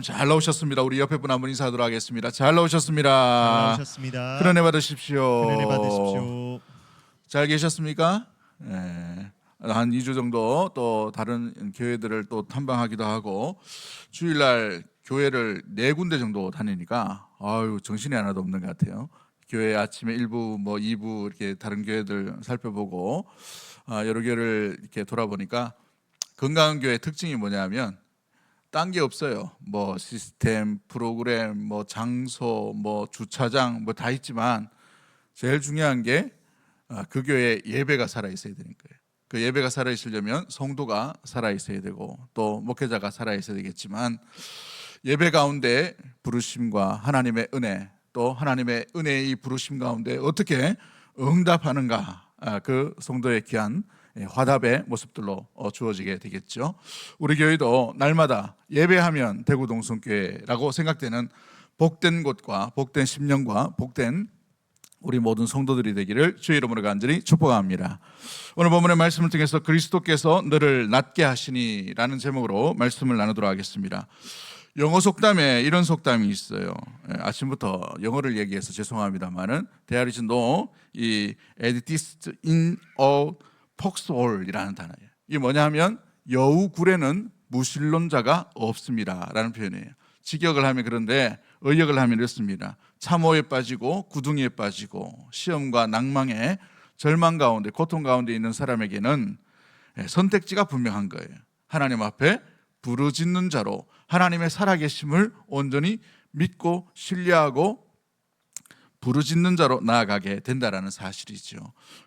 잘 나오셨습니다. 우리 옆에 분 한번 인사하도록 하겠습니다. 잘 잘 나오셨습니다. 나오셨습니다. 큰 은혜 받으십시오. 큰 은혜 받으십시오. 잘 계셨습니까? 한 2주 정도 또 다른 교회들을 또 탐방하기도 하고 주일날 교회를 4군데 정도 다니니까 아유 정신이 하나도 없는 것 같아요. 교회 아침에 1부, 2부 이렇게 다른 교회들 살펴보고 여러 교회를 이렇게 돌아보니까 건강한 교회 특징이 뭐냐면 딴 게 없어요. 시스템, 프로그램, 장소, 주차장 다 있지만 제일 중요한 게 그 교회에 예배가 살아 있어야 되는 거예요. 그 예배가 살아 있으려면 성도가 살아 있어야 되고 또 목회자가 살아 있어야 되겠지만 예배 가운데 부르심과 하나님의 은혜 또 하나님의 은혜의 부르심 가운데 어떻게 응답하는가 그 성도의 귀한 화답의 모습들로 주어지게 되겠죠. 우리 교회도 날마다 예배하면 대구 동성교회라고 생각되는 복된 곳과 복된 심령과 복된 우리 모든 성도들이 되기를 주의 이름으로 간절히 축복합니다. 오늘 본문의 말씀을 통해서 그리스도께서 너를 낫게 하시니라는 제목으로 말씀을 나누도록 하겠습니다. 영어 속담에 이런 속담이 있어요. 아침부터 영어를 얘기해서 죄송합니다만은 There is no edifice in a foxhole이라는 단어예요. 이게 뭐냐 하면 여우 굴에는 무신론자가 없습니다라는 표현이에요. 직역을 하면 그런데 의역을 하면 이렇습니다. 참호에 빠지고 구둥이에 빠지고 시험과 낭망에 절망 가운데 고통 가운데 있는 사람에게는 선택지가 분명한 거예요. 하나님 앞에 부르짖는 자로 하나님의 살아계심을 온전히 믿고 신뢰하고 부르짖는 자로 나아가게 된다라는 사실이죠.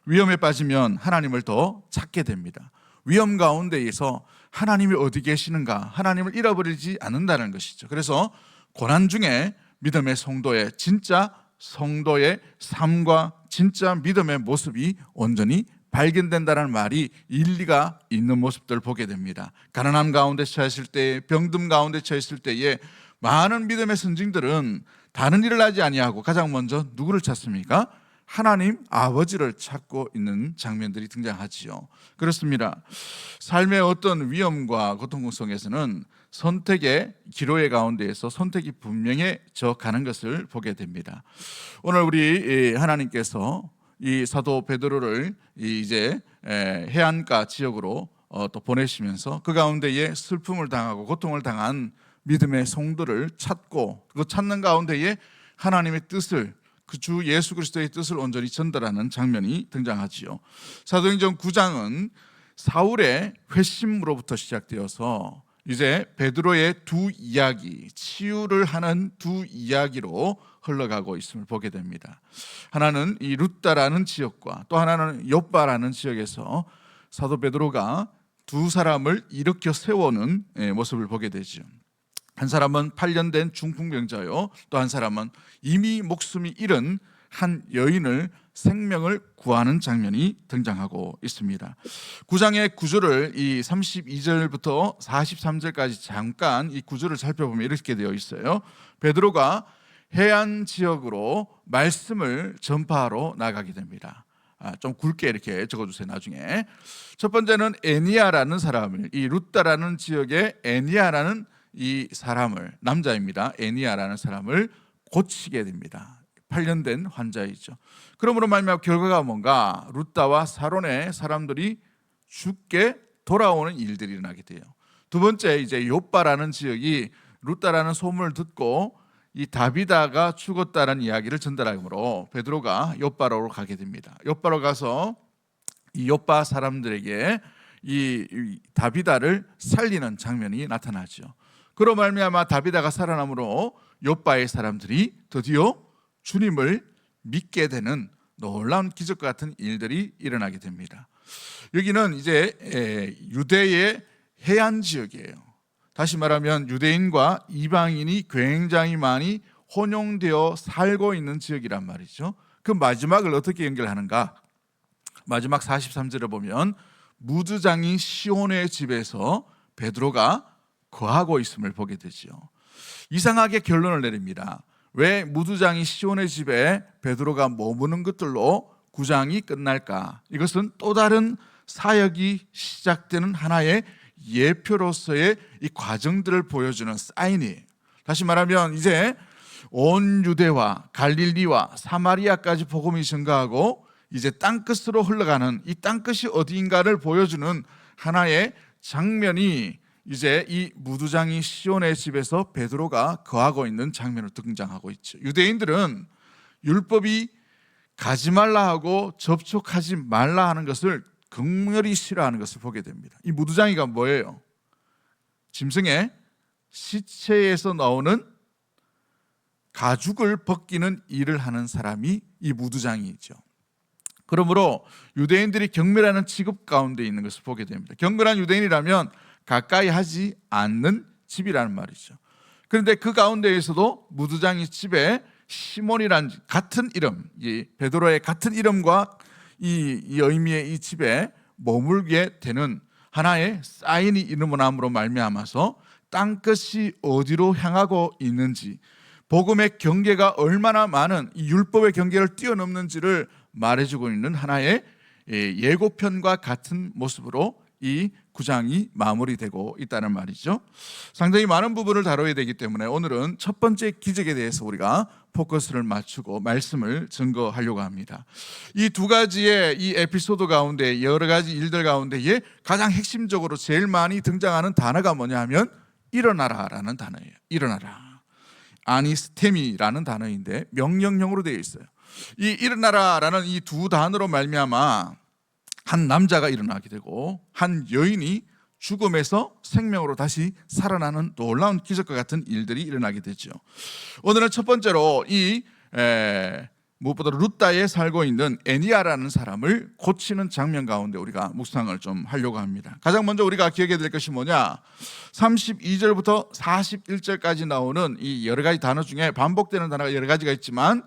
위험에 빠지면 하나님을 더 찾게 됩니다. 위험 가운데에서 하나님이 어디 계시는가, 하나님을 잃어버리지 않는다는 것이죠. 그래서 고난 중에 믿음의 성도의 진짜 성도의 삶과 진짜 믿음의 모습이 온전히 발견된다는 말이 일리가 있는 모습들을 보게 됩니다. 가난함 가운데 처했을 때, 병듦 가운데 처했을 때에 많은 믿음의 선징들은 다른 일을 하지 아니하고 가장 먼저 누구를 찾습니까? 하나님 아버지를 찾고 있는 장면들이 등장하지요. 그렇습니다. 삶의 어떤 위험과 고통 속에서는 선택의 기로의 가운데에서 선택이 분명해져 가는 것을 보게 됩니다. 오늘 우리 하나님께서 이 사도 베드로를 이제 해안가 지역으로 또 보내시면서 그 가운데에 슬픔을 당하고 고통을 당한 믿음의 성도를 찾고 그 찾는 가운데에 하나님의 뜻을 그 주 예수 그리스도의 뜻을 온전히 전달하는 장면이 등장하지요. 사도행전 9장은 사울의 회심으로부터 시작되어서 이제 베드로의 두 이야기, 치유를 하는 두 이야기로 흘러가고 있음을 보게 됩니다. 하나는 이 룻다라는 지역과 또 하나는 욥바라는 지역에서 사도 베드로가 두 사람을 일으켜 세우는 모습을 보게 되죠. 한 사람은 8년 된 중풍병자요, 또 한 사람은 이미 목숨이 잃은 한 여인을 생명을 구하는 장면이 등장하고 있습니다. 9장의 구절을 이 32절부터 43절까지 잠깐 이 구절을 살펴보면 이렇게 되어 있어요. 베드로가 해안 지역으로 말씀을 전파하러 나가게 됩니다. 좀 굵게 이렇게 적어주세요. 나중에 첫 번째는 에니아라는 사람을, 이 룻다라는 지역의 에니아라는 이 사람을, 남자입니다. 에니아라는 사람을 고치게 됩니다. 8년 된 환자이죠. 그러므로 말미암아 결과가 뭔가 룻다와 사론의 사람들이 죽게 돌아오는 일들이 일어나게 돼요. 두 번째, 이제 욥바라는 지역이 룻다라는 소문을 듣고 이 다비다가 죽었다는 이야기를 전달하므로 베드로가 욥바로 가게 됩니다. 욥바로 가서 이 욥바 사람들에게 이 다비다를 살리는 장면이 나타나죠. 그로 말미암아 다비다가 살아남으로 욥바의 사람들이 드디어 주님을 믿게 되는 놀라운 기적 같은 일들이 일어나게 됩니다. 여기는 이제 유대의 해안 지역이에요. 다시 말하면 유대인과 이방인이 굉장히 많이 혼용되어 살고 있는 지역이란 말이죠. 그 마지막을 어떻게 연결하는가? 마지막 43절에 보면 무드장이 시온의 집에서 베드로가 거하고 있음을 보게 되죠. 이상하게 결론을 내립니다. 왜 무드장이 시온의 집에 베드로가 머무는 것들로 9장이 끝날까? 이것은 또 다른 사역이 시작되는 하나의 예표로서의 이 과정들을 보여주는 사인이에요. 다시 말하면 이제 온 유대와 갈릴리와 사마리아까지 복음이 증가하고 이제 땅끝으로 흘러가는 이 땅끝이 어디인가를 보여주는 하나의 장면이 이제 이 무두장이 시온의 집에서 베드로가 거하고 있는 장면으로 등장하고 있죠. 유대인들은 율법이 가지 말라 하고 접촉하지 말라 하는 것을 극렬히 싫어하는 것을 보게 됩니다. 이 무두장이가 뭐예요? 짐승의 시체에서 나오는 가죽을 벗기는 일을 하는 사람이 이 무두장이죠. 그러므로 유대인들이 경멸하는 취급 가운데 있는 것을 보게 됩니다. 경멸한 유대인이라면 가까이 하지 않는 집이라는 말이죠. 그런데 그 가운데에서도 무두장이 집에 시몬이란 같은 이름, 이 베드로의 같은 이름과 이 의미의 이 집에 머물게 되는 하나의 사인이 일어남으로 말미암아서 땅끝이 어디로 향하고 있는지, 복음의 경계가 얼마나 많은 이 율법의 경계를 뛰어넘는지를 말해주고 있는 하나의 예고편과 같은 모습으로 이 9장이 마무리되고 있다는 말이죠. 상당히 많은 부분을 다뤄야 되기 때문에 오늘은 첫 번째 기적에 대해서 우리가 포커스를 맞추고 말씀을 증거하려고 합니다. 이 두 가지의 이 에피소드 가운데 여러 가지 일들 가운데에 가장 핵심적으로 제일 많이 등장하는 단어가 뭐냐 하면 일어나라라는 단어예요. 일어나라. 아니스테미라는 단어인데 명령형으로 되어 있어요. 이 일어나라라는 이 두 단어로 말미암아 한 남자가 일어나게 되고 한 여인이 죽음에서 생명으로 다시 살아나는 놀라운 기적과 같은 일들이 일어나게 되죠. 오늘은 첫 번째로 이 무엇보다 루다에 살고 있는 애니아라는 사람을 고치는 장면 가운데 우리가 묵상을 좀 하려고 합니다. 가장 먼저 우리가 기억해야 될 것이 뭐냐, 32절부터 41절까지 나오는 이 여러 가지 단어 중에 반복되는 단어가 여러 가지가 있지만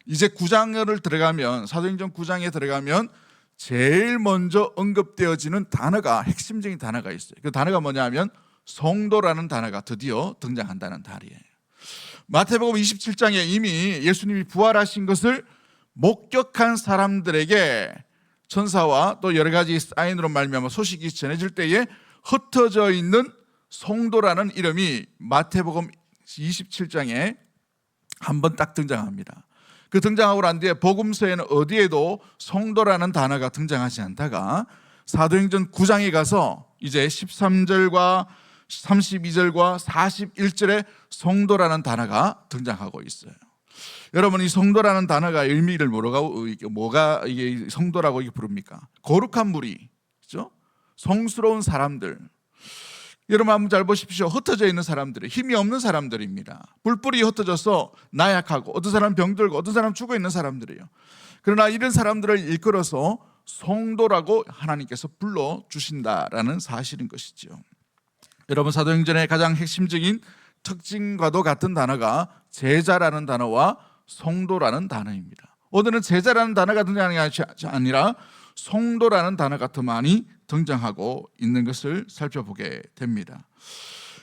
이제 9장을 들어가면, 사도행전 9장에 들어가면 제일 먼저 언급되어지는 단어가, 핵심적인 단어가 있어요. 그 단어가 뭐냐 하면 성도라는 단어가 드디어 등장한다는 단어예요. 마태복음 27장에 이미 예수님이 부활하신 것을 목격한 사람들에게 천사와 또 여러 가지 사인으로 말미암아 소식이 전해질 때에 흩어져 있는 성도라는 이름이 마태복음 27장에 한 번 딱 등장합니다. 그 등장하고 난 뒤에 복음서에는 어디에도 성도라는 단어가 등장하지 않다가 사도행전 9장에 가서 이제 13절과 32절과 41절에 성도라는 단어가 등장하고 있어요. 여러분, 이 성도라는 단어가 의미를 뭐가 이게 성도라고 이게 부릅니까? 거룩한 무리, 그렇죠? 성스러운 사람들. 여러분 한번 잘 보십시오. 흩어져 있는 사람들이 힘이 없는 사람들입니다. 뿔뿔이 흩어져서 나약하고 어떤 사람 병들고 어떤 사람 죽어 있는 사람들이에요. 그러나 이런 사람들을 일컬어서 성도라고 하나님께서 불러주신다라는 사실인 것이죠. 여러분, 사도행전의 가장 핵심적인 특징과도 같은 단어가 제자라는 단어와 성도라는 단어입니다. 오늘은 제자라는 단어가 등장하는 게 아니라 성도라는 단어가 더 많이 등장하고 있는 것을 살펴보게 됩니다.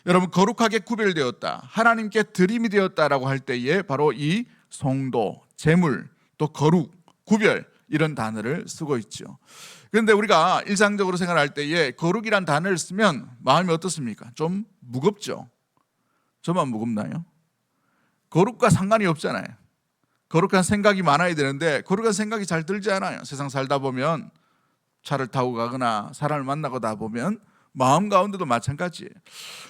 여러분, 거룩하게 구별되었다, 하나님께 드림이 되었다라고 할 때에 바로 이 성도, 제물, 또 거룩, 구별, 이런 단어를 쓰고 있죠. 그런데 우리가 일상적으로 생활할 때에 거룩이란 단어를 쓰면 마음이 어떻습니까? 좀 무겁죠? 저만 무겁나요? 거룩과 상관이 없잖아요. 거룩한 생각이 많아야 되는데 거룩한 생각이 잘 들지 않아요. 세상 살다 보면 차를 타고 가거나 사람을 만나고다 보면 마음 가운데도 마찬가지예요.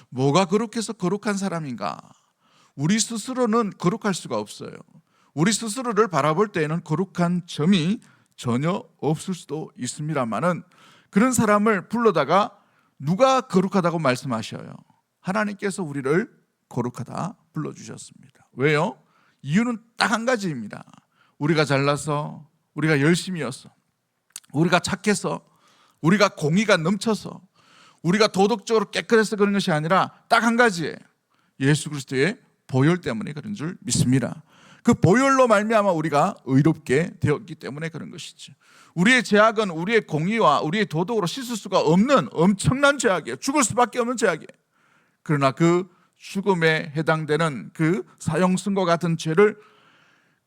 뭐가 거룩해서 거룩한 사람인가? 우리 스스로는 거룩할 수가 없어요. 우리 스스로를 바라볼 때에는 거룩한 점이 전혀 없을 수도 있습니다만은 그런 사람을 불러다가 누가 거룩하다고 말씀하셔요? 하나님께서 우리를 거룩하다 불러주셨습니다. 왜요? 이유는 딱 한 가지입니다. 우리가 잘나서, 우리가 열심히여서, 우리가 착해서, 우리가 공의가 넘쳐서, 우리가 도덕적으로 깨끗해서 그런 것이 아니라 딱 한 가지예요. 예수 그리스도의 보혈 때문에 그런 줄 믿습니다. 그 보혈로 말미암아 우리가 의롭게 되었기 때문에 그런 것이죠. 우리의 죄악은 우리의 공의와 우리의 도덕으로 씻을 수가 없는 엄청난 죄악이에요. 죽을 수밖에 없는 죄악이에요. 그러나 그 죽음에 해당되는 그 사형승과 같은 죄를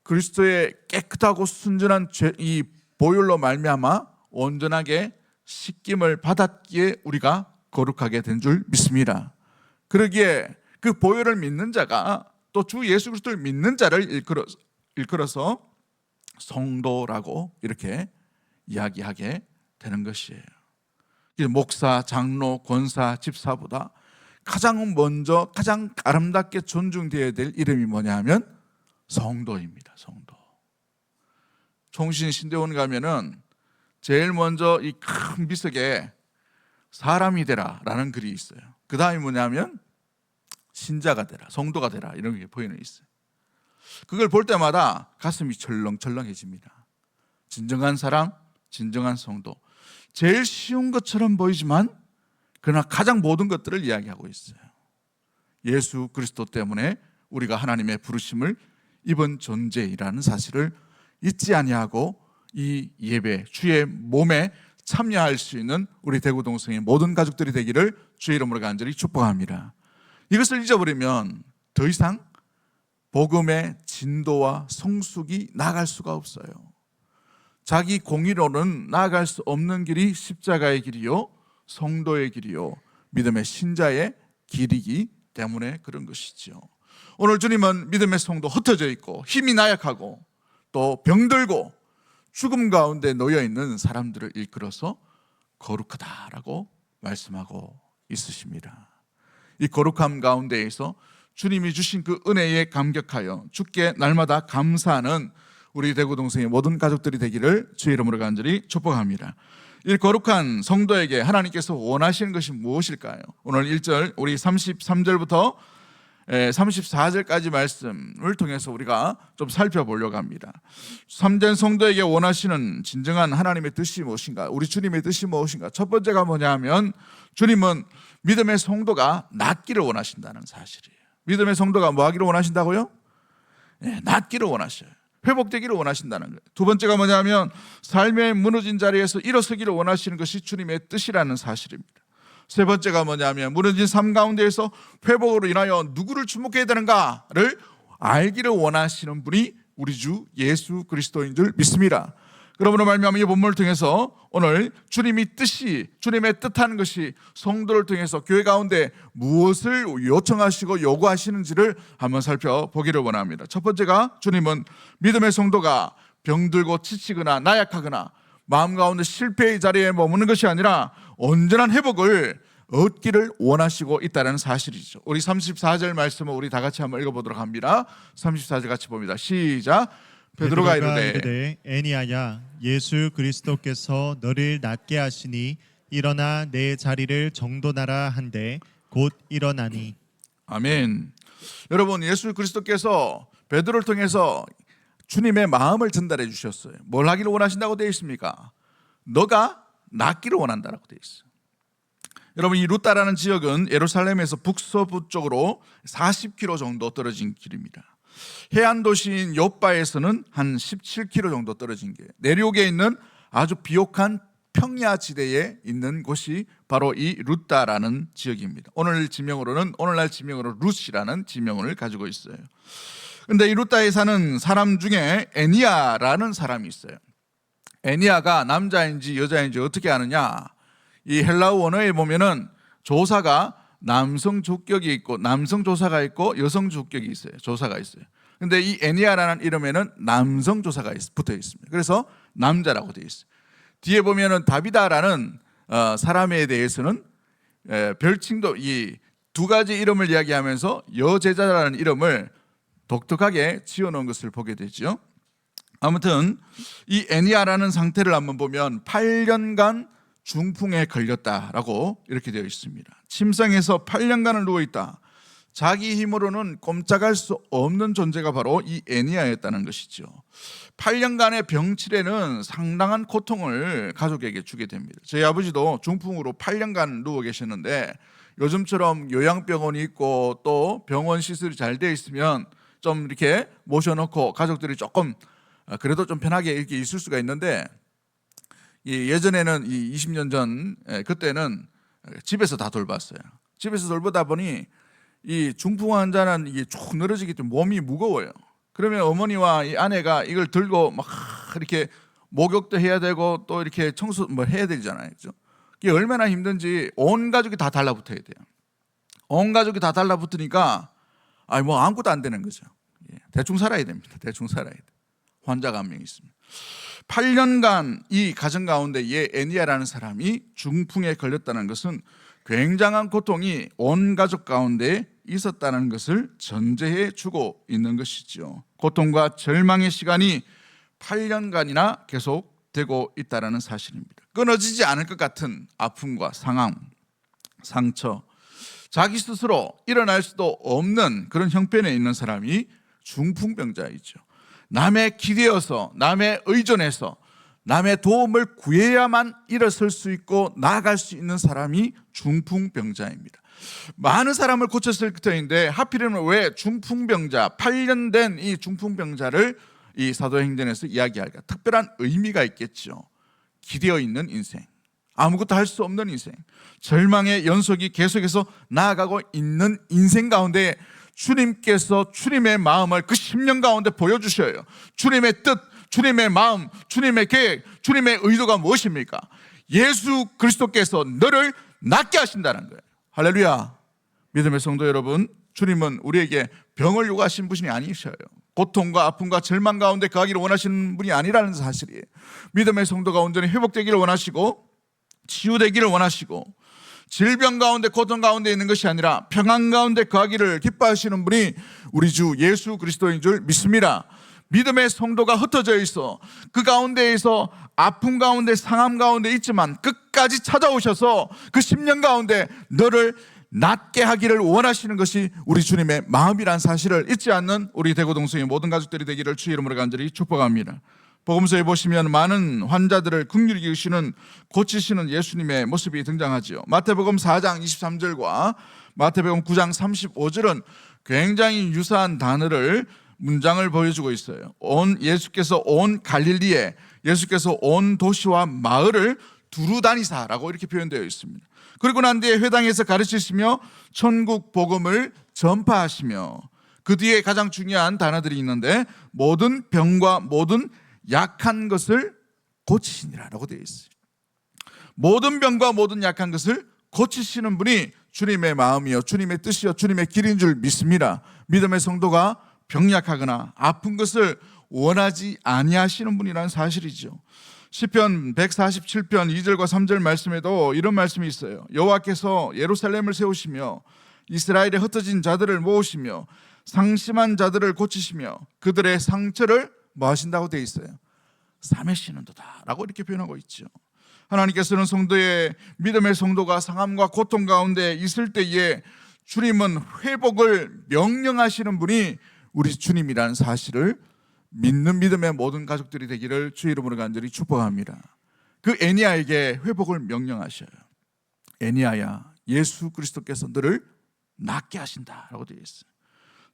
그리스도의 깨끗하고 순전한 죄, 이 보혈로 말미암아 온전하게 씻김을 받았기에 우리가 거룩하게 된 줄 믿습니다. 그러기에 그 보혈을 믿는 자가 또 주 예수 그리스도를 믿는 자를 일컬어서 성도라고 이렇게 이야기하게 되는 것이에요. 목사, 장로, 권사, 집사보다 가장 먼저 가장 아름답게 존중되어야 될 이름이 뭐냐 하면 성도입니다. 성도. 총신 신대원 가면은 제일 먼저 이 큰 비석에 사람이 되라 라는 글이 있어요. 그 다음이 뭐냐면 신자가 되라, 성도가 되라 이런 게 보이는 있어요. 그걸 볼 때마다 가슴이 철렁철렁해집니다. 진정한 사람, 진정한 성도. 제일 쉬운 것처럼 보이지만 그러나 가장 모든 것들을 이야기하고 있어요. 예수 그리스도 때문에 우리가 하나님의 부르심을 입은 존재이라는 사실을 잊지 아니하고 이 예배, 주의 몸에 참여할 수 있는 우리 대구동성의 모든 가족들이 되기를 주의 이름으로 간절히 축복합니다. 이것을 잊어버리면 더 이상 복음의 진도와 성숙이 나아갈 수가 없어요. 자기 공의로는 나아갈 수 없는 길이 십자가의 길이요, 성도의 길이요, 믿음의 신자의 길이기 때문에 그런 것이죠. 오늘 주님은 믿음의 성도 흩어져 있고 힘이 나약하고 또 병들고 죽음 가운데 놓여 있는 사람들을 일컬어서 거룩하다라고 말씀하고 있으십니다. 이 거룩함 가운데에서 주님이 주신 그 은혜에 감격하여 주께 날마다 감사하는 우리 대구동성의 모든 가족들이 되기를 주의 이름으로 간절히 축복합니다. 이 거룩한 성도에게 하나님께서 원하시는 것이 무엇일까요? 오늘 1절 우리 33절부터 34절까지 말씀을 통해서 우리가 좀 살펴보려고 합니다. 참된 성도에게 원하시는 진정한 하나님의 뜻이 무엇인가? 우리 주님의 뜻이 무엇인가? 첫 번째가 뭐냐 하면 주님은 믿음의 성도가 낫기를 원하신다는 사실이에요. 믿음의 성도가 뭐 하기를 원하신다고요? 낫기를 원하셔요. 회복되기를 원하신다는 거예요. 두 번째가 뭐냐면 삶의 무너진 자리에서 일어서기를 원하시는 것이 주님의 뜻이라는 사실입니다. 세 번째가 뭐냐면 무너진 삶 가운데에서 회복으로 인하여 누구를 주목해야 되는가를 알기를 원하시는 분이 우리 주 예수 그리스도인 줄 믿습니다. 그러므로 말미암아 이 본문을 통해서 오늘 주님의 뜻하는 것이 성도를 통해서 교회 가운데 무엇을 요청하시고 요구하시는지를 한번 살펴보기를 원합니다. 첫 번째가 주님은 믿음의 성도가 병들고 지치거나 나약하거나 마음 가운데 실패의 자리에 머무는 것이 아니라 온전한 회복을 얻기를 원하시고 있다는 사실이죠. 우리 34절 말씀을 우리 다 같이 한번 읽어보도록 합니다. 34절 같이 봅니다. 시작. 베드로가 이르되 애니아야 예수 그리스도께서 너를 낫게 하시니 일어나 내 자리를 정돈하라 한데 곧 일어나니. 아멘. 여러분 예수 그리스도께서 베드로를 통해서 주님의 마음을 전달해 주셨어요. 뭘 하기를 원하신다고 되어 있습니까? 너가 낫기를 원한다라고 되어 있어요. 여러분 이 루따라는 지역은 예루살렘에서 북서부 쪽으로 40km 정도 떨어진 길입니다. 해안 도시인 요바에서는 한 17km 정도 떨어진 게 내륙에 있는 아주 비옥한 평야 지대에 있는 곳이 바로 이 루따라는 지역입니다. 오늘날 지명으로 룻이라는 지명을 가지고 있어요. 그런데 이 루따에 사는 사람 중에 애니아라는 사람이 있어요. 애니아가 남자인지 여자인지 어떻게 아느냐? 이 헬라어 원어에 보면은 조사가 남성 조격이 있고 남성 조사가 있고 여성 조격이 있어요. 조사가 있어요. 근데 이 애니아라는 이름에는 남성 조사가 붙어 있습니다. 그래서 남자라고 되어 있어요. 뒤에 보면은 다비다라는 사람에 대해서는 별칭도 이 두 가지 이름을 이야기하면서 여제자라는 이름을 독특하게 지어놓은 것을 보게 되죠. 아무튼 이 애니아라는 상태를 한번 보면 8년간 중풍에 걸렸다라고 이렇게 되어 있습니다. 침상에서 8년간을 누워있다. 자기 힘으로는 꼼짝할 수 없는 존재가 바로 이 애니아였다는 것이죠. 8년간의 병치레는 상당한 고통을 가족에게 주게 됩니다. 저희 아버지도 중풍으로 8년간 누워 계셨는데 요즘처럼 요양병원이 있고 또 병원 시설이 잘 되어 있으면 좀 이렇게 모셔놓고 가족들이 조금 그래도 좀 편하게 이렇게 있을 수가 있는데 예전에는 이 20년 전 그때는 집에서 다 돌봤어요. 집에서 돌보다 보니 이 중풍 환자는 이게 쭉 늘어지기 때문에 몸이 무거워요. 그러면 어머니와 이 아내가 이걸 들고 막 이렇게 목욕도 해야 되고 또 이렇게 청소 뭐 해야 되잖아요. 그죠? 이게 얼마나 힘든지 온 가족이 다 달라붙어야 돼요. 온 가족이 다 달라붙으니까 뭐 아무것도 안 되는 거죠. 대충 살아야 됩니다. 대충 살아야 돼. 환자가 한 명 있습니다. 8년간 이 가정 가운데 애니아라는 사람이 중풍에 걸렸다는 것은 굉장한 고통이 온 가족 가운데 있었다는 것을 전제해 주고 있는 것이죠. 고통과 절망의 시간이 8년간이나 계속되고 있다는 사실입니다. 끊어지지 않을 것 같은 아픔과 상처, 자기 스스로 일어날 수도 없는 그런 형편에 있는 사람이 중풍병자이죠. 남의 기대어서, 남의 의존해서 남의 도움을 구해야만 일어설 수 있고 나아갈 수 있는 사람이 중풍병자입니다. 많은 사람을 고쳤을 터인데 하필이면 왜 중풍병자, 8년 된 이 중풍병자를 이 사도행전에서 이야기할까? 특별한 의미가 있겠죠. 기대어 있는 인생, 아무것도 할 수 없는 인생, 절망의 연속이 계속해서 나아가고 있는 인생 가운데 주님께서 주님의 마음을 그 10년 가운데 보여주셔요. 주님의 뜻, 주님의 마음, 주님의 계획, 주님의 의도가 무엇입니까? 예수 그리스도께서 너를 낫게 하신다는 거예요. 할렐루야. 믿음의 성도 여러분, 주님은 우리에게 병을 요구하신 분이 아니셔요. 고통과 아픔과 절망 가운데 가기를 원하시는 분이 아니라는 사실이에요. 믿음의 성도가 온전히 회복되기를 원하시고 치유되기를 원하시고 질병 가운데 고통 가운데 있는 것이 아니라 평안 가운데 거하기를 기뻐하시는 분이 우리 주 예수 그리스도인 줄 믿습니다. 믿음의 성도가 흩어져 있어 그 가운데에서 아픔 가운데 상함 가운데 있지만 끝까지 찾아오셔서 그 10년 가운데 너를 낫게 하기를 원하시는 것이 우리 주님의 마음이란 사실을 잊지 않는 우리 대구동성의 모든 가족들이 되기를 주의 이름으로 간절히 축복합니다. 복음서에 보시면 많은 환자들을 긍휼히 여기시는 고치시는 예수님의 모습이 등장하지요. 마태복음 4장 23절과 마태복음 9장 35절은 굉장히 유사한 문장을 보여주고 있어요. 예수께서 온 갈릴리에, 예수께서 온 도시와 마을을 두루 다니사라고 이렇게 표현되어 있습니다. 그리고 난 뒤에 회당에서 가르치시며 천국 복음을 전파하시며, 그 뒤에 가장 중요한 단어들이 있는데 모든 병과 모든 약한 것을 고치시니라라고 되어 있어요. 모든 병과 모든 약한 것을 고치시는 분이 주님의 마음이요, 주님의 뜻이요, 주님의 길인 줄 믿습니다. 믿음의 성도가 병약하거나 아픈 것을 원하지 아니하시는 분이라는 사실이죠. 시편 147편 2절과 3절 말씀에도 이런 말씀이 있어요. 여호와께서 예루살렘을 세우시며 이스라엘의 흩어진 자들을 모으시며 상심한 자들을 고치시며 그들의 상처를 뭐 하신다고 되어 있어요? 삼으시는도다 라고 이렇게 표현하고 있죠. 하나님께서는 성도의 믿음의 성도가 상함과 고통 가운데 있을 때에 주님은 회복을 명령하시는 분이 우리 주님이라는 사실을 믿는 믿음의 모든 가족들이 되기를 주의 이름으로 간절히 축복합니다. 그 애니아에게 회복을 명령하셔요. 애니아야, 예수 그리스도께서 너를 낫게 하신다라고 되어 있어요.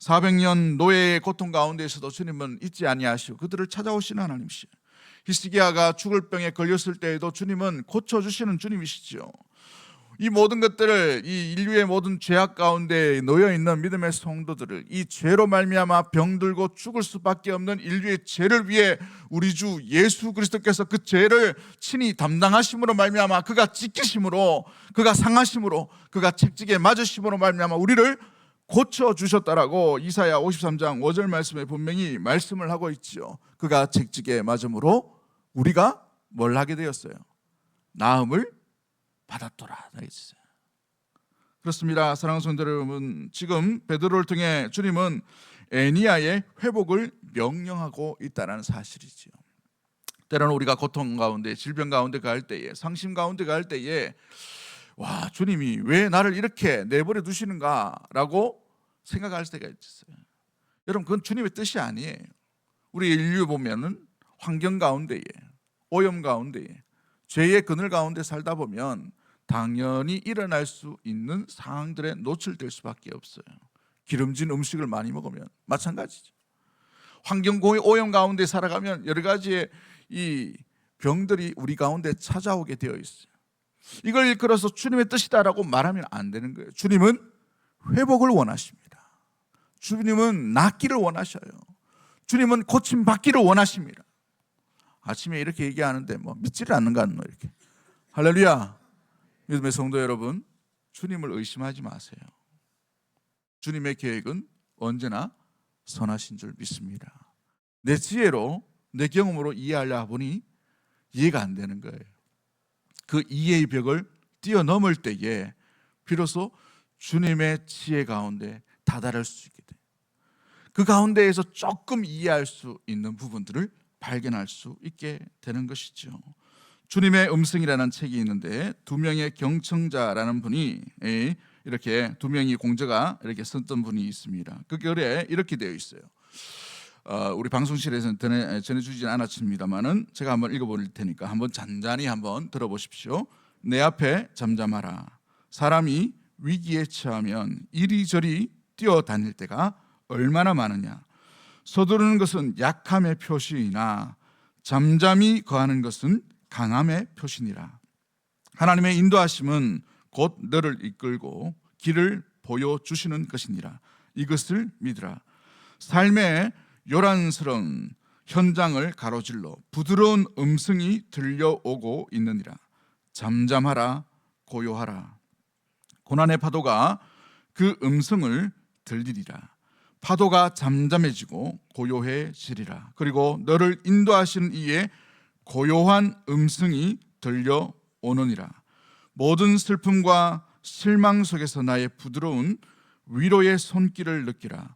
400년 노예의 고통 가운데에서도 주님은 잊지 아니하시고 그들을 찾아오시는 하나님이시죠. 히스기야가 죽을 병에 걸렸을 때에도 주님은 고쳐주시는 주님이시죠. 이 모든 것들을, 이 인류의 모든 죄악 가운데 놓여 있는 믿음의 성도들을 이 죄로 말미암아 병들고 죽을 수밖에 없는 인류의 죄를 위해 우리 주 예수 그리스도께서 그 죄를 친히 담당하심으로 말미암아 그가 찢기심으로, 그가 상하심으로, 그가 채찍에 맞으심으로 말미암아 우리를 고쳐주셨다라고 이사야 53장 5절 말씀에 분명히 말씀을 하고 있지요. 그가 채찍에 맞음으로 우리가 뭘 하게 되었어요? 나음을 받았더라. 그렇습니다. 사랑하는 성도 여러분, 지금 베드로를 통해 주님은 애니아의 회복을 명령하고 있다는 사실이지요. 때로는 우리가 고통 가운데, 질병 가운데 갈 때에, 상심 가운데 갈 때에 와, 주님이 왜 나를 이렇게 내버려 두시는가라고 생각할 때가 있어요. 여러분, 그건 주님의 뜻이 아니에요. 우리 인류 보면은 환경 가운데에, 오염 가운데에, 죄의 그늘 가운데 살다 보면 당연히 일어날 수 있는 상황들에 노출될 수밖에 없어요. 기름진 음식을 많이 먹으면 마찬가지죠. 환경 오염 가운데 살아가면 여러 가지의 이 병들이 우리 가운데 찾아오게 되어 있어요. 이걸 일컬어서 주님의 뜻이다라고 말하면 안 되는 거예요. 주님은 회복을 원하십니다. 주님은 낫기를 원하셔요. 주님은 고침받기를 원하십니다. 아침에 이렇게 얘기하는데 뭐 믿지를 않는 거 같노 이렇게. 할렐루야. 믿음의 성도 여러분, 주님을 의심하지 마세요. 주님의 계획은 언제나 선하신 줄 믿습니다. 내 지혜로 내 경험으로 이해하려 보니 이해가 안 되는 거예요. 그 이해의 벽을 뛰어넘을 때에 비로소 주님의 지혜 가운데 다다를 수 있게 돼요. 그 가운데에서 조금 이해할 수 있는 부분들을 발견할 수 있게 되는 것이죠. 주님의 음성이라는 책이 있는데 두 명의 경청자라는 분이 이렇게 두 명의 공자가 이렇게 썼던 분이 있습니다. 그 글에 이렇게 되어 있어요. 우리 방송실에서는 전해주진 않았습니다만은 제가 한번 읽어볼 테니까 한번 잔잔히 한번 들어보십시오. 내 앞에 잠잠하라. 사람이 위기에 처하면 이리저리 뛰어다닐 때가 얼마나 많으냐. 서두르는 것은 약함의 표시이나 잠잠히 거하는 것은 강함의 표시니라. 하나님의 인도하심은 곧 너를 이끌고 길을 보여주시는 것이니라. 이것을 믿으라. 삶의 요란스러운 현장을 가로질러 부드러운 음성이 들려오고 있느니라. 잠잠하라, 고요하라. 고난의 파도가 그 음성을 들리리라. 파도가 잠잠해지고 고요해지리라. 그리고 너를 인도하시는 이의 고요한 음성이 들려오느니라. 모든 슬픔과 실망 속에서 나의 부드러운 위로의 손길을 느끼라.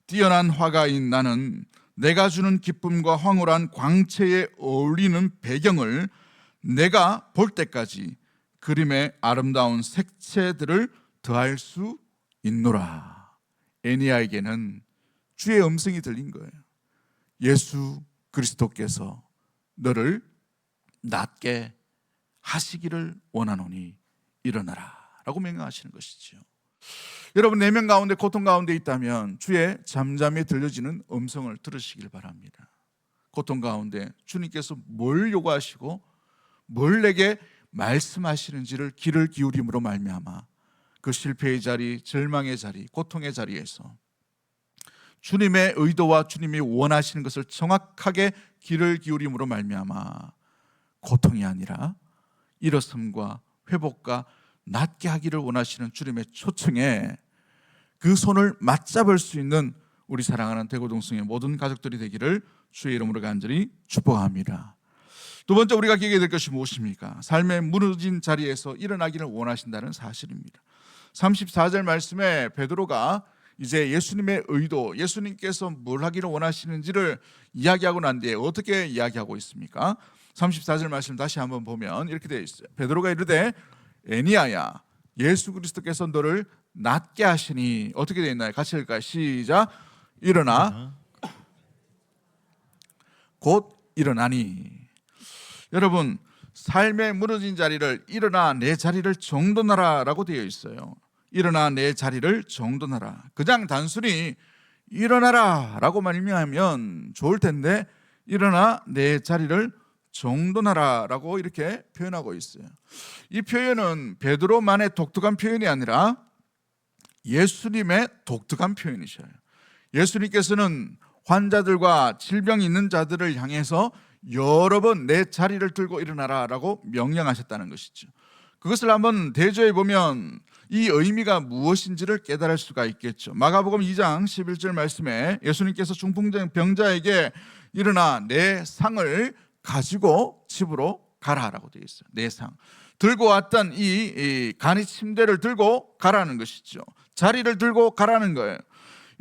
뛰어난 화가인 나는 내가 주는 기쁨과 황홀한 광채에 어울리는 배경을 내가 볼 때까지 그림의 아름다운 색채들을 더할 수 있노라. 애니아에게는 주의 음성이 들린 거예요. 예수 그리스도께서 너를 낫게 하시기를 원하노니 일어나라 라고 명령하시는 것이죠. 여러분, 내면 가운데 고통 가운데 있다면 주의 잠잠히 들려지는 음성을 들으시길 바랍니다. 고통 가운데 주님께서 뭘 요구하시고 뭘 내게 말씀하시는지를 귀를 기울임으로 말미암아 그 실패의 자리, 절망의 자리, 고통의 자리에서 주님의 의도와 주님이 원하시는 것을 정확하게 귀를 기울임으로 말미암아 고통이 아니라 일어섬과 회복과 낫게 하기를 원하시는 주님의 초청에 그 손을 맞잡을 수 있는 우리 사랑하는 대구동성의 모든 가족들이 되기를 주의 이름으로 간절히 축복합니다. 두 번째 우리가 기억해야 될 것이 무엇입니까? 삶의 무너진 자리에서 일어나기를 원하신다는 사실입니다. 34절 말씀에 베드로가 이제 예수님의 의도, 예수님께서 뭘 하기를 원하시는지를 이야기하고 난 뒤에 어떻게 이야기하고 있습니까? 34절 말씀 다시 한번 보면 이렇게 되어 있어요. 베드로가 이르되 애니아야, 예수 그리스도께서 너를 낫게 하시니. 어떻게 되어 있나요? 같이 읽을까요? 시작. 일어나 곧 일어나니. 여러분, 삶의 무너진 자리를 일어나 내 자리를 정돈하라 라고 되어 있어요. 일어나 내 자리를 정돈하라. 그냥 단순히 일어나라 라고 말하면 좋을 텐데 일어나 내 자리를 정돈하라 라고 이렇게 표현하고 있어요. 이 표현은 베드로만의 독특한 표현이 아니라 예수님의 독특한 표현이셔요. 예수님께서는 환자들과 질병이 있는 자들을 향해서 여러 번 내 자리를 들고 일어나라 라고 명령하셨다는 것이죠. 그것을 한번 대조해 보면 이 의미가 무엇인지를 깨달을 수가 있겠죠. 마가복음 2장 11절 말씀에 예수님께서 중풍병자에게 일어나 내 상을 가지고 집으로 가라라고 되어 있어요. 내 상. 들고 왔던 이 간이 침대를 들고 가라는 것이죠. 자리를 들고 가라는 거예요.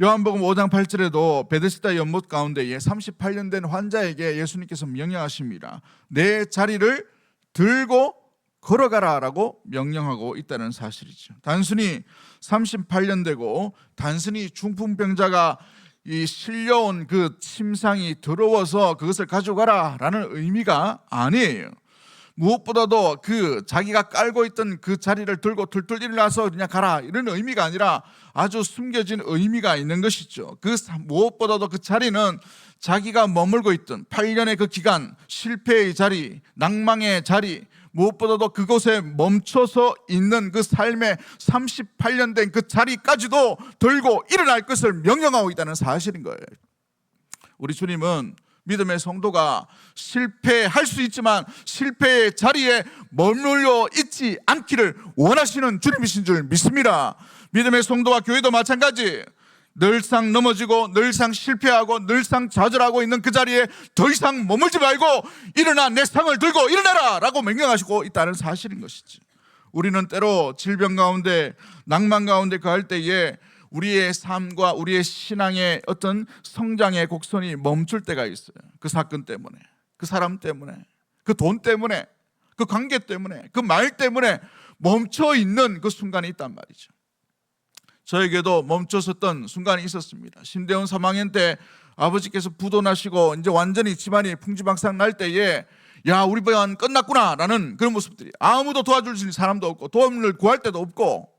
요한복음 5장 8절에도 베데스다 연못 가운데에 38년 된 환자에게 예수님께서 명령하십니다. 내 자리를 들고 걸어가라라고 명령하고 있다는 사실이죠. 단순히 38년 되고 단순히 중풍병자가 이 실려온 그 침상이 더러워서 그것을 가져가라라는 의미가 아니에요. 무엇보다도 그 자기가 깔고 있던 그 자리를 들고 툴툴 일어나서 그냥 가라 이런 의미가 아니라 아주 숨겨진 의미가 있는 것이죠. 그 무엇보다도 그 자리는 자기가 머물고 있던 8년의 그 기간, 실패의 자리, 낭망의 자리, 무엇보다도 그곳에 멈춰서 있는 그 삶의 38년 된 그 자리까지도 들고 일어날 것을 명령하고 있다는 사실인 거예요. 우리 주님은 믿음의 성도가 실패할 수 있지만 실패의 자리에 머물러 있지 않기를 원하시는 주님이신 줄 믿습니다. 믿음의 성도와 교회도 마찬가지. 늘상 넘어지고 늘상 실패하고 늘상 좌절하고 있는 그 자리에 더 이상 머물지 말고 일어나 내 상을 들고 일어나라 라고 명령하시고 있다는 사실인 것이지. 우리는 때로 질병 가운데 낭만 가운데 거할 때에 우리의 삶과 우리의 신앙의 어떤 성장의 곡선이 멈출 때가 있어요. 그 사건 때문에, 그 사람 때문에, 그 돈 때문에, 그 관계 때문에, 그 말 때문에 멈춰 있는 그 순간이 있단 말이죠. 저에게도 멈춰섰던 순간이 있었습니다. 신대원 3학년 때 아버지께서 부도나시고 이제 완전히 집안이 풍지박산 날 때에 야, 우리 반 끝났구나 라는 그런 모습들이, 아무도 도와줄 수 있는 사람도 없고 도움을 구할 데도 없고,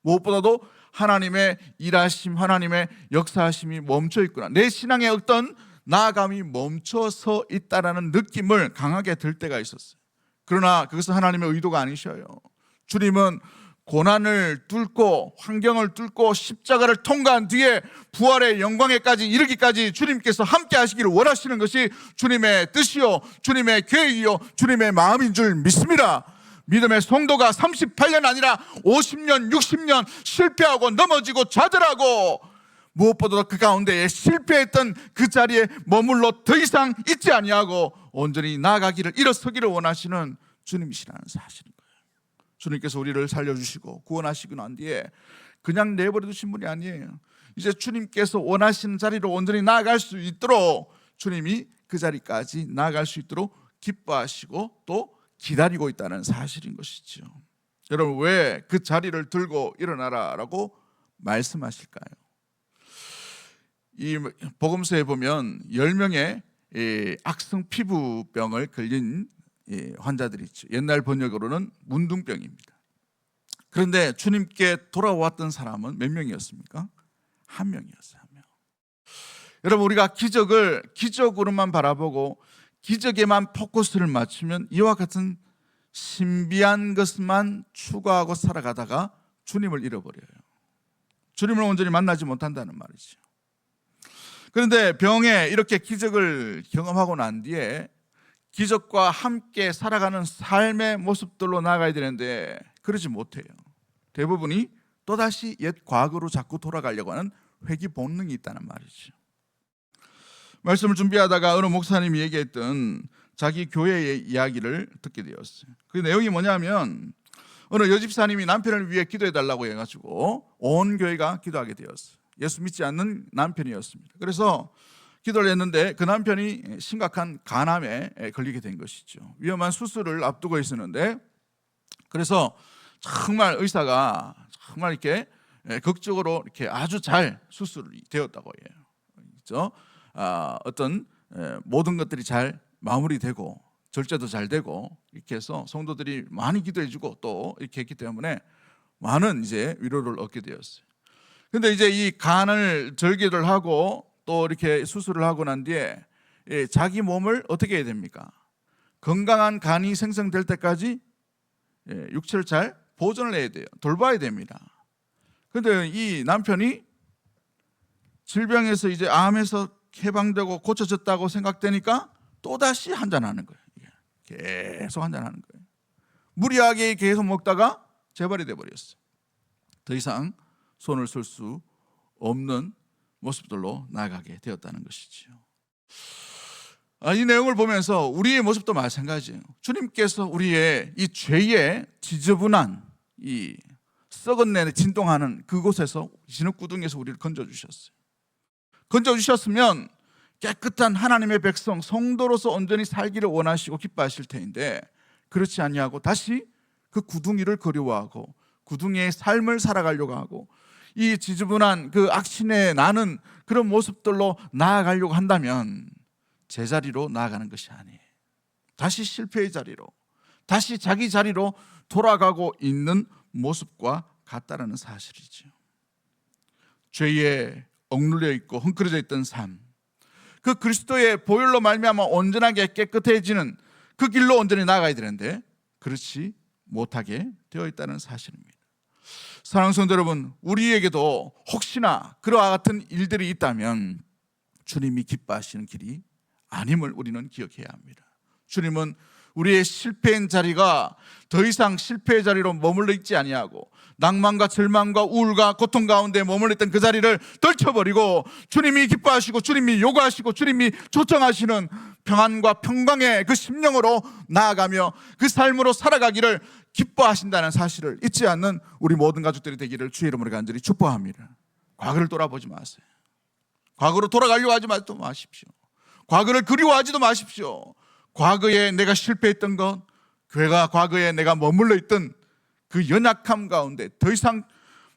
무엇보다도 하나님의 일하심, 하나님의 역사하심이 멈춰 있구나, 내 신앙의 어떤 나아감이 멈춰서 있다라는 느낌을 강하게 들 때가 있었어요. 그러나 그것은 하나님의 의도가 아니셔요. 주님은 고난을 뚫고 환경을 뚫고 십자가를 통과한 뒤에 부활의 영광에까지 이르기까지 주님께서 함께 하시기를 원하시는 것이 주님의 뜻이요, 주님의 계획이요, 주님의 마음인 줄 믿습니다. 믿음의 성도가 38년 아니라 50년, 60년 실패하고 넘어지고 좌절하고, 무엇보다도 그 가운데에 실패했던 그 자리에 머물러 더 이상 있지 아니하고 온전히 나아가기를, 일어서기를 원하시는 주님이시라는 사실인 거예요. 주님께서 우리를 살려주시고 구원하시고 난 뒤에 그냥 내버려 두신 분이 아니에요. 이제 주님께서 원하시는 자리로 온전히 나아갈 수 있도록 주님이 그 자리까지 나아갈 수 있도록 기뻐하시고 또 기다리고 있다는 사실인 것이죠. 여러분, 왜 그 자리를 들고 일어나라라고 말씀하실까요? 이 복음서에 보면 10명의 악성 피부병을 걸린 환자들이 있죠. 옛날 번역으로는 문둥병입니다. 그런데 주님께 돌아왔던 사람은 몇 명이었습니까? 한 명이었어요. 한 명. 여러분, 우리가 기적을 기적으로만 바라보고 기적에만 포커스를 맞추면 이와 같은 신비한 것만 추구하고 살아가다가 주님을 잃어버려요. 주님을 온전히 만나지 못한다는 말이죠. 그런데 병에 이렇게 기적을 경험하고 난 뒤에 기적과 함께 살아가는 삶의 모습들로 나아가야 되는데 그러지 못해요. 대부분이 또다시 옛 과거로 자꾸 돌아가려고 하는 회귀 본능이 있다는 말이죠. 말씀을 준비하다가 어느 목사님이 얘기했던 자기 교회의 이야기를 듣게 되었어요. 그 내용이 뭐냐면, 어느 여집사님이 남편을 위해 기도해달라고 해가지고 온 교회가 기도하게 되었어요. 예수 믿지 않는 남편이었습니다. 그래서 기도를 했는데 그 남편이 심각한 간암에 걸리게 된 것이죠. 위험한 수술을 앞두고 있었는데, 그래서 정말 의사가 정말 이렇게 극적으로 이렇게 아주 잘 수술이 되었다고 해요. 그렇죠? 어떤 모든 것들이 잘 마무리되고 절제도 잘 되고 이렇게 해서 성도들이 많이 기도해주고 또 이렇게 했기 때문에 많은 이제 위로를 얻게 되었어요. 근데 이제 이 간을 절개를 하고 또 이렇게 수술을 하고 난 뒤에 자기 몸을 어떻게 해야 됩니까? 건강한 간이 생성될 때까지 육체를 잘 보존을 해야 돼요. 돌봐야 됩니다. 근데 이 남편이 질병에서 이제 암에서 해방되고 고쳐졌다고 생각되니까 또다시 한잔하는 거예요. 계속 한잔하는 거예요. 무리하게 계속 먹다가 재발이 돼버렸어요. 더 이상 손을 쓸 수 없는 모습들로 나아가게 되었다는 것이죠. 이 내용을 보면서 우리의 모습도 마찬가지예요. 주님께서 우리의 이 죄의 지저분한 이 썩은 내내 진동하는 그곳에서 진흙구덩이에서 우리를 건져주셨어요. 건져주셨으면 깨끗한 하나님의 백성, 성도로서 온전히 살기를 원하시고 기뻐하실 텐데 그렇지 아니하고 다시 그 구덩이를 그리워하고 구덩이의 삶을 살아가려고 하고 이 지저분한 그 악신에 나는 그런 모습들로 나아가려고 한다면 제자리로 나아가는 것이 아니에요. 다시 실패의 자리로, 다시 자기 자리로 돌아가고 있는 모습과 같다는 사실이죠. 죄에 억눌려 있고 헝클어져 있던 삶, 그 그리스도의 보혈로 말미암아 온전하게 깨끗해지는 그 길로 온전히 나아가야 되는데 그렇지 못하게 되어 있다는 사실입니다. 사랑하는 성도 여러분, 우리에게도 혹시나 그와 같은 일들이 있다면 주님이 기뻐하시는 길이 아님을 우리는 기억해야 합니다. 주님은 우리의 실패인 자리가 더 이상 실패의 자리로 머물러 있지 아니하고 낭만과 절망과 우울과 고통 가운데 머물러 있던 그 자리를 떨쳐버리고 주님이 기뻐하시고 주님이 요구하시고 주님이 초청하시는 평안과 평강의 그 심령으로 나아가며 그 삶으로 살아가기를 기뻐하신다는 사실을 잊지 않는 우리 모든 가족들이 되기를 주의 이름으로 간절히 축복합니다. 과거를 돌아보지 마세요. 과거로 돌아가려고 하지 마십시오. 과거를 그리워하지도 마십시오. 과거에 내가 실패했던 것, 교회가 과거에 내가 머물러 있던 그 연약함 가운데 더 이상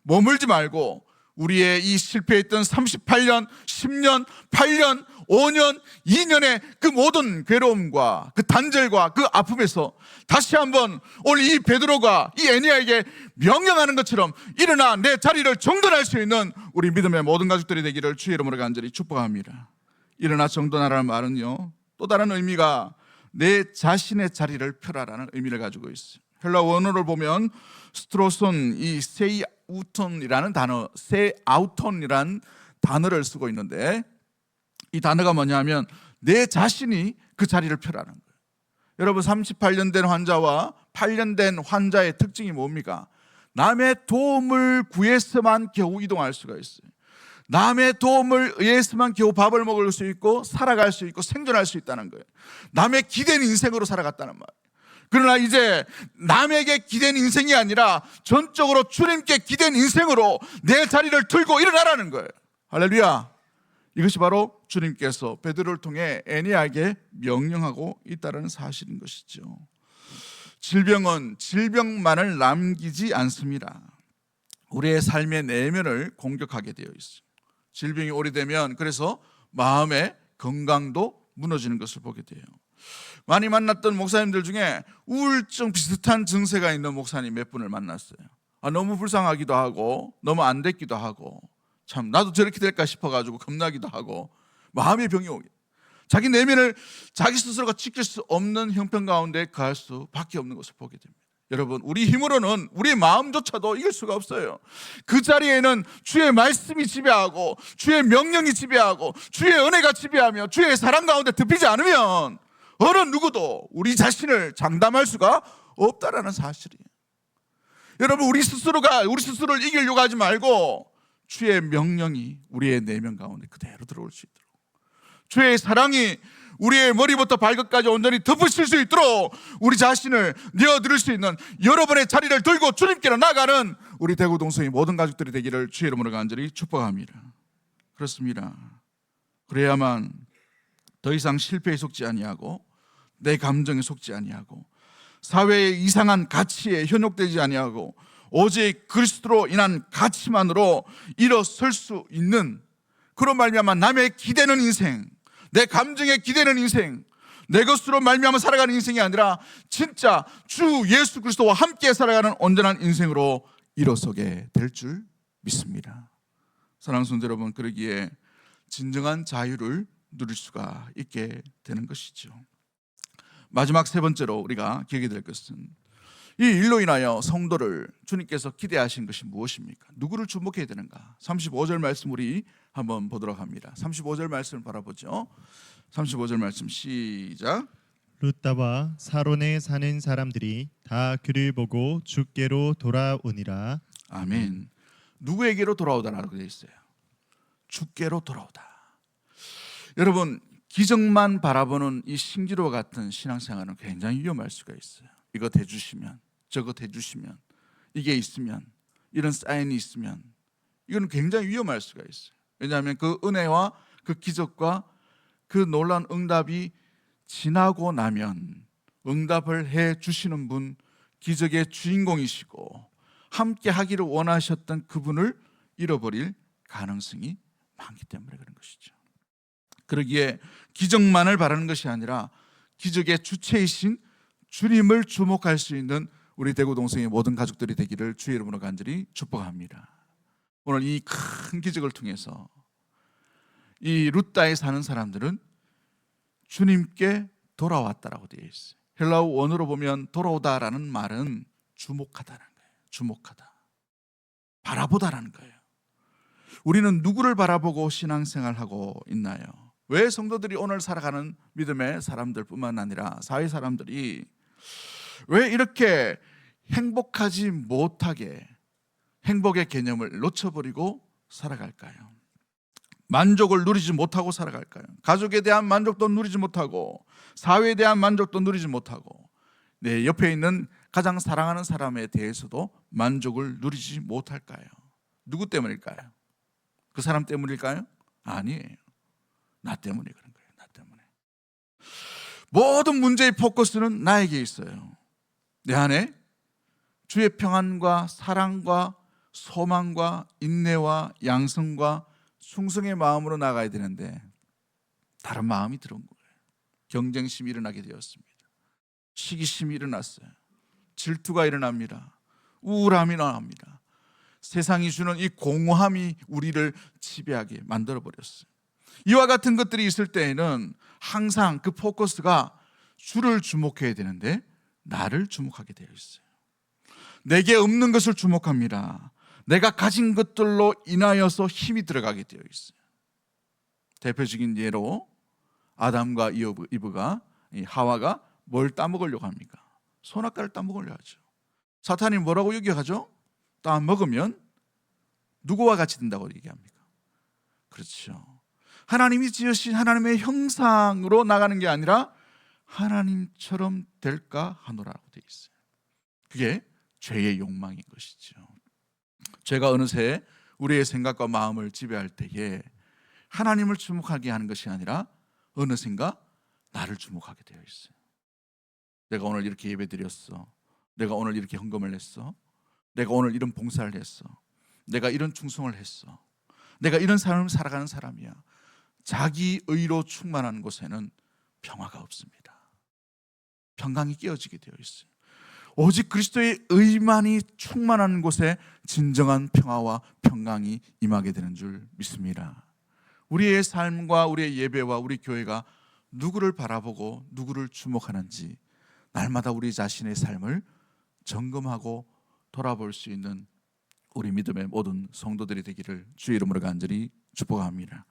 머물지 말고 우리의 이 실패했던 38년, 10년, 8년, 5년, 2년의 그 모든 괴로움과 그 단절과 그 아픔에서 다시 한번 오늘 이 베드로가 이 애니아에게 명령하는 것처럼 일어나 내 자리를 정돈할 수 있는 우리 믿음의 모든 가족들이 되기를 주의 이름으로 간절히 축복합니다. 일어나 정돈하라는 말은요, 또 다른 의미가 내 자신의 자리를 펴라라는 의미를 가지고 있어요. 헬라 원어를 보면 스트로손, 이 세이아우톤이라는 단어, 세아우톤이라는 단어를 쓰고 있는데 이 단어가 뭐냐면 내 자신이 그 자리를 펴라는 거예요. 여러분 38년 된 환자와 8년 된 환자의 특징이 뭡니까? 남의 도움을 구해서만 겨우 이동할 수가 있어요. 남의 도움을 의해서만 겨우 밥을 먹을 수 있고 살아갈 수 있고 생존할 수 있다는 거예요. 남의 기댄 인생으로 살아갔다는 말이에요. 그러나 이제 남에게 기댄 인생이 아니라 전적으로 주님께 기댄 인생으로 내 자리를 들고 일어나라는 거예요. 할렐루야. 이것이 바로 주님께서 베드로를 통해 애니아에게 명령하고 있다는 사실인 것이죠. 질병은 질병만을 남기지 않습니다. 우리의 삶의 내면을 공격하게 되어 있어요. 질병이 오래되면 그래서 마음의 건강도 무너지는 것을 보게 돼요. 많이 만났던 목사님들 중에 우울증 비슷한 증세가 있는 목사님 몇 분을 만났어요. 너무 불쌍하기도 하고 너무 안 됐기도 하고 참 나도 저렇게 될까 싶어가지고 겁나기도 하고 마음의 병이 오게, 자기 내면을 자기 스스로가 지킬 수 없는 형편 가운데 가할 수밖에 없는 것을 보게 됩니다. 여러분, 우리 힘으로는 우리의 마음조차도 이길 수가 없어요. 그 자리에는 주의 말씀이 지배하고 주의 명령이 지배하고 주의 은혜가 지배하며 주의 사랑 가운데 덮이지 않으면 어느 누구도 우리 자신을 장담할 수가 없다라는 사실이에요. 여러분, 우리 스스로를 이기려고 하지 말고 주의 명령이 우리의 내면 가운데 그대로 들어올 수 있도록, 주의 사랑이 우리의 머리부터 발끝까지 온전히 덮으실 수 있도록 우리 자신을 내어드릴 수 있는 여러분의 자리를 들고 주님께로 나가는 우리 대구 동성의 모든 가족들이 되기를 주의 이름으로 간절히 축복합니다. 그렇습니다. 그래야만 더 이상 실패에 속지 아니하고 내 감정에 속지 아니하고 사회의 이상한 가치에 현혹되지 아니하고 오직 그리스도로 인한 가치만으로 일어설 수 있는, 그런 말미암아 남의 기대는 인생, 내 감정에 기대는 인생, 내 것으로 말미암아 살아가는 인생이 아니라 진짜 주 예수 그리스도와 함께 살아가는 온전한 인생으로 일어서게 될 줄 믿습니다. 사랑하는 성도 여러분, 그러기에 진정한 자유를 누릴 수가 있게 되는 것이죠. 마지막 세 번째로 우리가 기억해야 될 것은 이 일로 인하여 성도를 주님께서 기대하신 것이 무엇입니까? 누구를 주목해야 되는가? 35절 말씀 우리 한번 보도록 합니다. 35절 말씀을 바라보죠. 35절 말씀 시작. 룻다와 사론에 사는 사람들이 다 그를 보고 주께로 돌아오니라. 아멘. 누구에게로 돌아오다라고 되어 있어요? 주께로 돌아오다. 여러분, 기적만 바라보는 이 신기루와 같은 신앙생활은 굉장히 위험할 수가 있어요. 이거 대주시면, 저거 대주시면, 이게 있으면, 이런 사인이 있으면 이건 굉장히 위험할 수가 있어요. 왜냐하면 그 은혜와 그 기적과 그 놀라운 응답이 지나고 나면 응답을 해 주시는 분, 기적의 주인공이시고 함께 하기를 원하셨던 그분을 잃어버릴 가능성이 많기 때문에 그런 것이죠. 그러기에 기적만을 바라는 것이 아니라 기적의 주체이신 주님을 주목할 수 있는 우리 대구 동성의 모든 가족들이 되기를 주의 이름으로 간절히 축복합니다. 오늘 이 큰 기적을 통해서 이 룻다에 사는 사람들은 주님께 돌아왔다라고 되어 있어요. 헬라어 원어로 보면 돌아오다라는 말은 주목하다라는 거예요. 주목하다, 바라보다라는 거예요. 우리는 누구를 바라보고 신앙생활하고 있나요? 왜 성도들이 오늘 살아가는 믿음의 사람들뿐만 아니라 사회 사람들이 왜 이렇게 행복하지 못하게 행복의 개념을 놓쳐버리고 살아갈까요? 만족을 누리지 못하고 살아갈까요? 가족에 대한 만족도 누리지 못하고 사회에 대한 만족도 누리지 못하고 내 옆에 있는 가장 사랑하는 사람에 대해서도 만족을 누리지 못할까요? 누구 때문일까요? 그 사람 때문일까요? 아니에요. 나 때문에 그런 거예요. 나 때문에. 모든 문제의 포커스는 나에게 있어요. 내 안에 주의 평안과 사랑과 소망과 인내와 양성과 충성의 마음으로 나가야 되는데 다른 마음이 들어온 거예요. 경쟁심이 일어나게 되었습니다. 시기심이 일어났어요. 질투가 일어납니다. 우울함이 일어납니다. 세상이 주는 이 공허함이 우리를 지배하게 만들어버렸어요. 이와 같은 것들이 있을 때에는 항상 그 포커스가 주를 주목해야 되는데 나를 주목하게 되어 있어요. 내게 없는 것을 주목합니다. 내가 가진 것들로 인하여서 힘이 들어가게 되어 있어요. 대표적인 예로 아담과 이브가 하와가 뭘 따먹으려고 합니까? 선악과를 따먹으려고 하죠. 사탄이 뭐라고 얘기하죠? 따먹으면 누구와 같이 된다고 얘기합니까? 그렇죠. 하나님이 지으신 하나님의 형상으로 나가는 게 아니라 하나님처럼 될까 하노라고 되어 있어요. 그게 죄의 욕망인 것이죠. 죄가 어느새 우리의 생각과 마음을 지배할 때에 하나님을 주목하게 하는 것이 아니라 어느샌가 나를 주목하게 되어 있어요. 내가 오늘 이렇게 예배드렸어. 내가 오늘 이렇게 헌금을 했어. 내가 오늘 이런 봉사를 했어. 내가 이런 충성을 했어. 내가 이런 삶을 살아가는 사람이야. 자기 의로 충만한 곳에는 평화가 없습니다. 평강이 깨어지게 되어 있어요. 오직 그리스도의 의만이 충만한 곳에 진정한 평화와 평강이 임하게 되는 줄 믿습니다. 우리의 삶과 우리의 예배와 우리 교회가 누구를 바라보고 누구를 주목하는지 날마다 우리 자신의 삶을 점검하고 돌아볼 수 있는 우리 믿음의 모든 성도들이 되기를 주의 이름으로 간절히 축복합니다.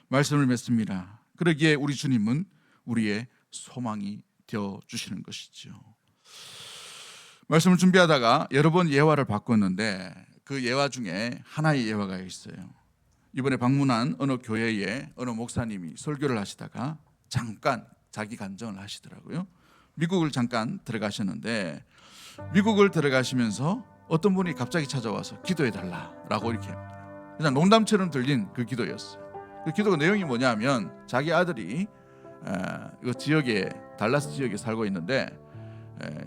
말씀을 맺습니다. 그러기에 우리 주님은 우리의 소망이 되어 주시는 것이죠. 말씀을 준비하다가 여러 번 예화를 바꿨는데 그 예화 중에 하나의 예화가 있어요. 이번에 방문한 어느 교회에 어느 목사님이 설교를 하시다가 잠깐 자기 간증을 하시더라고요. 미국을 잠깐 들어가셨는데 미국을 들어가시면서 어떤 분이 갑자기 찾아와서 기도해달라라고 이렇게 합니다. 그냥 농담처럼 들린 그 기도였어요. 그 기도가 내용이 뭐냐면 자기 아들이 이 지역에 달라스 지역에 살고 있는데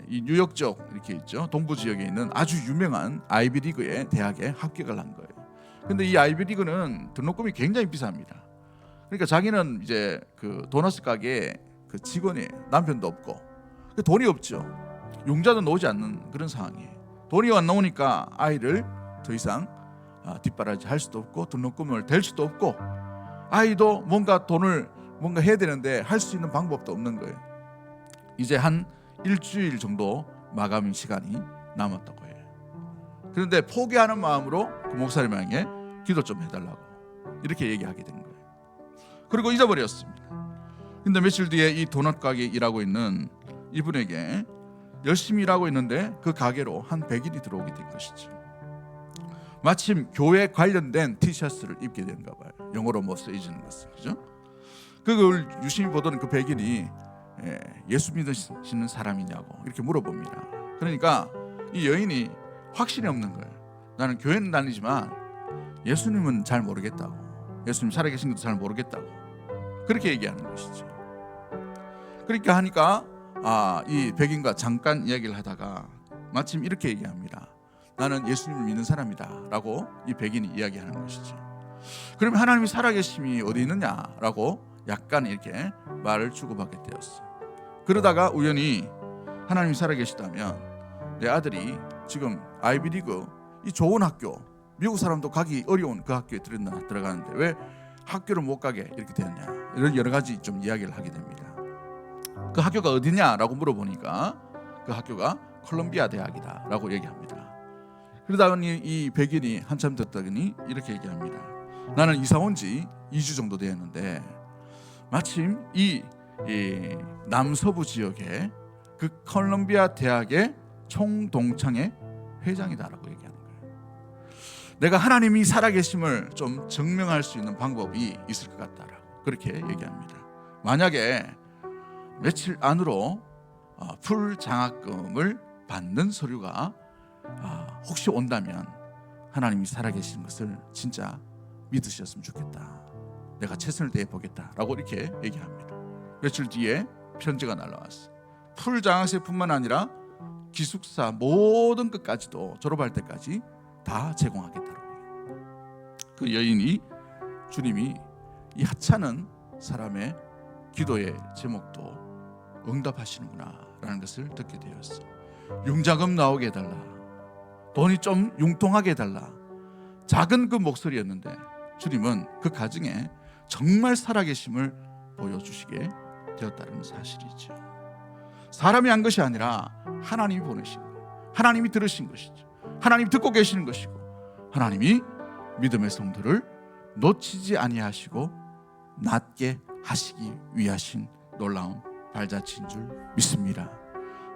이 뉴욕 쪽 이렇게 있죠. 동부 지역에 있는 아주 유명한 아이비리그의 대학에 합격을 한 거예요. 근데 이 아이비리그는 등록금이 굉장히 비쌉니다. 그러니까 자기는 이제 그 도너스 가게 그 직원이에요. 남편도 없고 돈이 없죠. 융자도 나오지 않는 그런 상황이에요. 돈이 안 나오니까 아이를 더 이상 뒷바라지 할 수도 없고 등록금을 댈 수도 없고 아이도 뭔가 돈을 뭔가 해야 되는데 할 수 있는 방법도 없는 거예요. 이제 한 일주일 정도 마감 시간이 남았다고 해요. 그런데 포기하는 마음으로 그 목사님에게 기도 좀 해달라고 이렇게 얘기하게 된 거예요. 그리고 잊어버렸습니다. 근데 며칠 뒤에 이 도넛 가게 일하고 있는 이분에게 열심히 일하고 있는데 그 가게로 한 100인이 들어오게 된 것이죠. 마침 교회 관련된 티셔츠를 입게 되는가 봐요. 영어로 뭐 쓰여지는 것을, 그죠? 그걸 유심히 보던 그 100인이 예수 믿으시는 사람이냐고 이렇게 물어봅니다. 그러니까 이 여인이 확신이 없는 거예요. 나는 교회는 다니지만 예수님은 잘 모르겠다고, 예수님 살아계신 것도 잘 모르겠다고 그렇게 얘기하는 것이죠. 그렇게 하니까 이 백인과 잠깐 이야기를 하다가 마침 이렇게 얘기합니다. 나는 예수님을 믿는 사람이다 라고 이 백인이 이야기하는 것이죠. 그러면 하나님이 살아계심이 어디 있느냐라고 약간 이렇게 말을 주고받게 되었어요. 그러다가 우연히 하나님이 살아계시다면 내 아들이 지금 아이비리그 이 좋은 학교, 미국 사람도 가기 어려운 그 학교에 들어가는데 왜 학교를 못 가게 이렇게 되었냐, 이런 여러 가지 좀 이야기를 하게 됩니다. 그 학교가 어디냐라고 물어보니까 그 학교가 콜롬비아 대학이다 라고 얘기합니다. 그러다니 이 백인이 한참 듣더니 이렇게 얘기합니다. 나는 이사 온 지 2주 정도 되었는데 마침 이 남서부 지역에 그 콜롬비아 대학의 총동창회 회장이다라고 얘기하는 거예요. 내가 하나님이 살아계심을 좀 증명할 수 있는 방법이 있을 것 같다라고 그렇게 얘기합니다. 만약에 며칠 안으로 풀 장학금을 받는 서류가 혹시 온다면 하나님이 살아계신 것을 진짜 믿으셨으면 좋겠다. 내가 최선을 다해 보겠다라고 이렇게 얘기합니다. 며칠 뒤에 편지가 날라왔어요. 풀 장학생뿐만 아니라 기숙사 모든 것까지도 졸업할 때까지 다 제공하겠다라고. 그 여인이 주님이 이 하찮은 사람의 기도의 제목도 응답하시는구나라는 것을 듣게 되었어. 융자금 나오게 해달라, 돈이 좀 융통하게 해달라, 작은 그 목소리였는데 주님은 그 가정에 정말 살아계심을 보여주시게 되었다는 사실이죠. 사람이 한 것이 아니라 하나님이 보내신 거예요. 하나님이 들으신 것이죠. 하나님이 듣고 계시는 것이고, 하나님이 믿음의 성도를 놓치지 아니하시고 낮게 하시기 위하신 놀라운 발자취인 줄 믿습니다.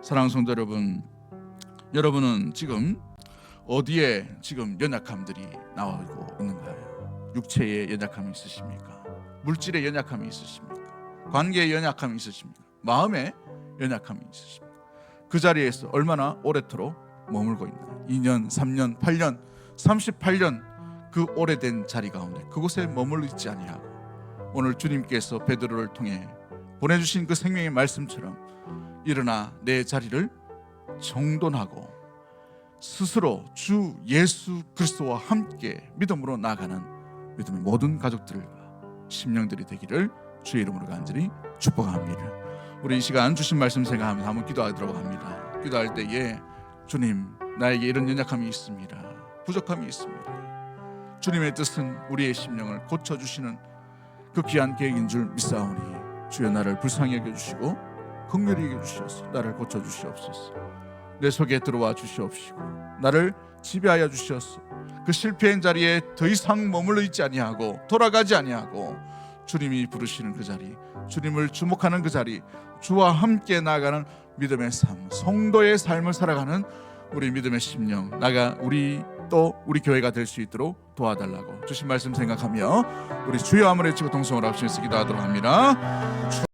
사랑하는 성도 여러분, 여러분은 지금 어디에 지금 연약함들이 나오고 있는가요? 육체의 연약함이 있으십니까? 물질의 연약함이 있으십니까? 관계의 연약함이 있으십니까? 마음의 연약함이 있으십니까? 그 자리에서 얼마나 오래도록 머물고 있나? 2년, 3년, 8년, 38년 그 오래된 자리 가운데 그곳에 머물러 있지 아니하고 오늘 주님께서 베드로를 통해 보내주신 그 생명의 말씀처럼 일어나 내 자리를 정돈하고 스스로 주 예수 그리스도와 함께 믿음으로 나아가는 믿음의 모든 가족들과 심령들이 되기를 주의 이름으로 간절히 축복합니다. 우리 이 시간 주신 말씀 생각하면서 한번 기도하도록 합니다. 기도할 때에 주님, 나에게 이런 연약함이 있습니다. 부족함이 있습니다. 주님의 뜻은 우리의 심령을 고쳐주시는 그 귀한 계획인 줄 믿사오니 주여 나를 불쌍히 여겨주시고 긍휼히 여겨주시옵소서. 나를 고쳐주시옵소서. 내 속에 들어와 주시옵시고 나를 지배하여 주시옵소서. 그 실패한 자리에 더 이상 머물러 있지 아니하고 돌아가지 아니하고 주님이 부르시는 그 자리, 주님을 주목하는 그 자리, 주와 함께 나아가는 믿음의 삶, 성도의 삶을 살아가는 우리 믿음의 심령, 우리 교회가 될 수 있도록 도와달라고 주신 말씀 생각하며 우리 주여 한번 외치고 동성으로 합심해서 기도하도록 합니다.